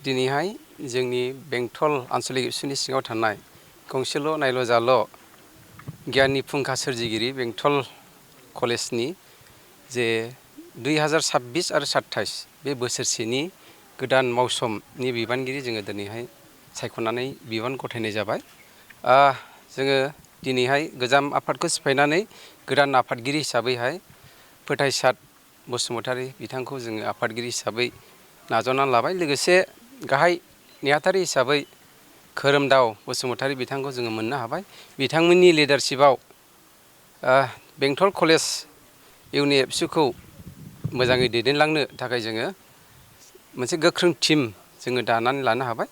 दिनैहाय जोंनि बेंटल आन्चलिक एबसुनि सिङाव थानाय गंसेल' नायल' जाल' गियाननि फुंखा सोरजिगिरि बेंटल कलेजनि जे 2026 आरो 27 बे बोसोरसेनि गोदान मावसोमनि बिबानगिरि जोङो दिनैहाय सायख'नानै बिबान गथायनाय जाबाय। जोङो दिनैहाय गोजाम आफादखौ सिफायनानै गोदान आफादगिरि हिसाबैहाय फोथायसाद बसुमतारी बिथांखौ जोङो आफादगिरि हिसाबै नाजावनानै लाबाय। लोगोसे गाहाय नेहाथारि हिसाबै खोरोमदाव बसुमतारी बिथांखौ जोङो मोननो हाबाय। बिथांमोननि लिडारशिपआव बेंटल कलेज इउनि एबसुखौ मोजाङै दैदेनलांनो थाखाय जोङो मोनसे गोख्रों टिम जोङो दानानै लानो हाबाय।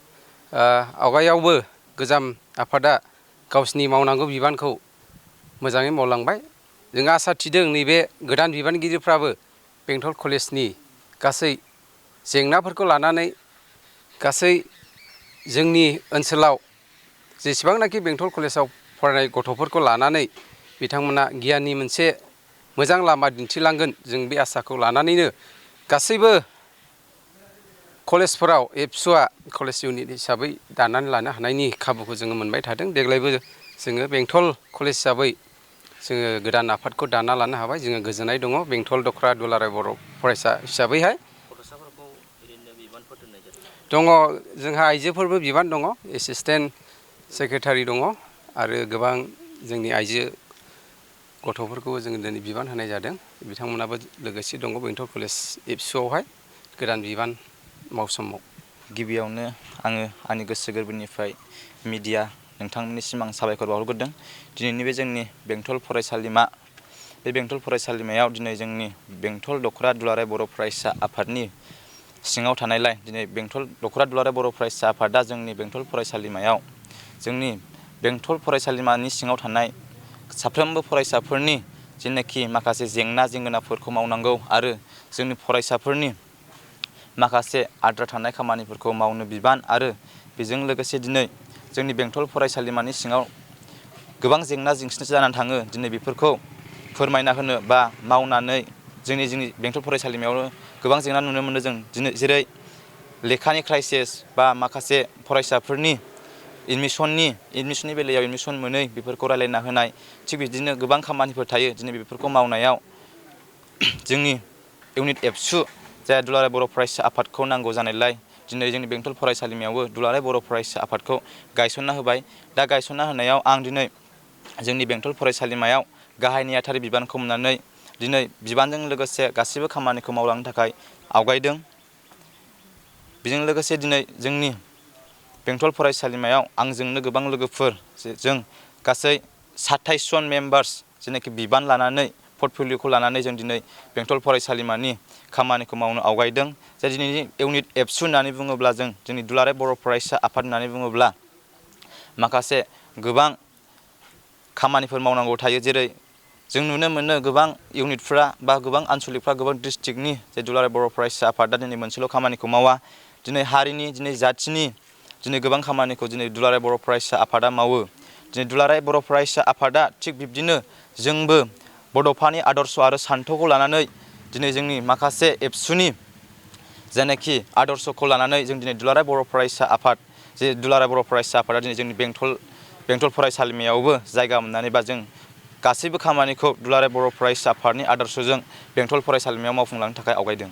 आवगायावबो गोजाम आफादा गावसिनि मावनांगौ बिबानखौ मोजाङै मावलांबाय। जों आसा थिदों नैबे गोदान बिबानगिरिफ्राबो बेंटल कलेजनि गासै जेंनाफोरखौ लानानै गासै जोंनि ओनसोलाव जेसेबांनाखि बेंटल कलेजाव फरायनाय गथ'फोरखौ लानानै बिथांमोना गियाननि मोनसे मोजां लामा दिन्थिलांगोन। जों बे आसाखौ लानानैनो गासैबो कलेजफोराव एबसुआ कलेज इउनिट हिसाबै दानानै लानो हानायनि खाबुखौ जोङो मोनबाय थादों। देग्लायबो जोङो बेंटल कलेज हिसाबै जोङो गोदान आफादखौ दाना लानो हाबाय। जोङो गोजोननाय दङ बेंटल दख्रा दुलाराय बर' फरायसा हिसाबैहाय। गथ'साफोरखौ ओरैनो बिबानफोर दोननाय जादों? दङ, जोंहा आइजोफोरबो बिबान दङ, एसिसटेन्ट सेक्रेटारि दङ आरो गोबां जोंनि आइजो गथ'फोरखौबो जोङो दिनै बिबान होनाय जादों। बिथांमोनाबो लोगोसे दङ बेंटल कलेज एबसुआवहाय गोदान बिबान मावसोमाव। गिबियावनो आङो आंनि गोसो गोरबोनिफ्राय मिडिया नोंथांमोननिसिम आं साबायखर बावहरग्रोदों। दिनैनि बे जोंनि बेंटल फरायसालिमा, बे बेंटल फरायसालिमायाव दिनै जोंनि बेंटल दख'रा दुलाराय बर' फरायसा आफादनि सिङाव थानायलाय दिनै बेंटल दख'रा दुलाराय बर' फरायसा आफादा जोंनि बेंटल फरायसालिमायाव जोंनि बेंटल फरायसालिमानि सिङाव थानाय साफ्रोमबो फरायसाफोरनि जेनाखि माखासे जेंना जेंगोनाफोरखौ मावनांगौ आरो जोंनि फरायसाफोरनि माखासे आद्रा थानाय खामानिफोरखौ मावनो बिबान आरो बेजों लोगोसे दिनै जोंनि बेंटल फरायसालिमानि सिङाव गोबां जेंना जेंसि जानानै थाङो। दिनै बेफोरखौ फोरमायना होनो बा मावनानै जोंनि बेंटल फरायसालिमायावनो गोबां जेंना नुनो मोनो जों दिनै, जेरै लेखानि क्राइसिस बा माखासे फरायसाफोरनि एडमिसननि बेलायाव एडमिसन मोनै बेफोरखौ रायलायना होनाय, थिग बिदिनो गोबां खामानिफोर थायो। दिनै बेफोरखौ मावनायाव जोंनि इउनिट एबसु जाय दुलाराय बर' फरायसा आफादखौ नांगौ जानायलाय दिनै जोंनि बेंटल फरायसालिमायावबो दुलाराय बर' फरायसा आफादखौ गायसनना होबाय। दा गायसनना होनायाव आं दिनै जोंनि बेंटल फरायसालिमायाव गाहाय नेहाथारि बिबानखौ मोननानै दिनै बिबानजों लोगोसे गासैबो खामानिखौ मावलांनो थाखाय आवगायदों। बेजों लोगोसे दिनै जोंनि बेंटल फरायसालिमायाव आंजोंनो गोबां लोगोफोर, जों गासै 27 जन मेम्बार्स जेनाखि बिबान लानानै पर्टफलिय'खौ लानानै जों दिनै बेंटल फरायसालिमानि खामानिखौ मावनो आवगायदों। जे दिनैनि इउनिट एबसु होननानै बुङोब्ला जों जोंनि दुलाराय बर' फरायसा आफाद होननानै बुङोब्ला माखासे गोबां खामानिफोर मावनांगौ थायो। जेरै जों नुनो मोनो गोबां इउनिटफ्रा बा गोबां आनसलिकफ्रा गोबां डिस्ट्रिक्टनि जे दुलाराय बर' फरायसा आफादा दिनै मोनसेल' खामानिखौ मावा। दिनै हारिनि, दिनै जाथिनि दिनै गोबां खामानिखौ दिनै दुलाराय बर' फरायसा आफादा मावो। दिनै दुलाराय बर' फरायसा आफादा थिग बिब्दिनो जोंबो बड'फानि आदर्श आरो सान्थौखौ लानानै दिनै जोंनि माखासे एबसुनि जायनाखि आदर्शखौ लानानै जों दिनै दुलाराय बर' फरायसा आफाद, जे दुलाराय बर' फरायसा आफादा दिनै जोंनि बेंटल फरायसालिमायावबो जायगा मोननानै बा जों गासैबो खामानिखौ दुलाराय बर' फरायसा आफादनि आदर्शजों बेंटल फरायसालिमायाव मावफुंलांनो थाखाय आवगायदों।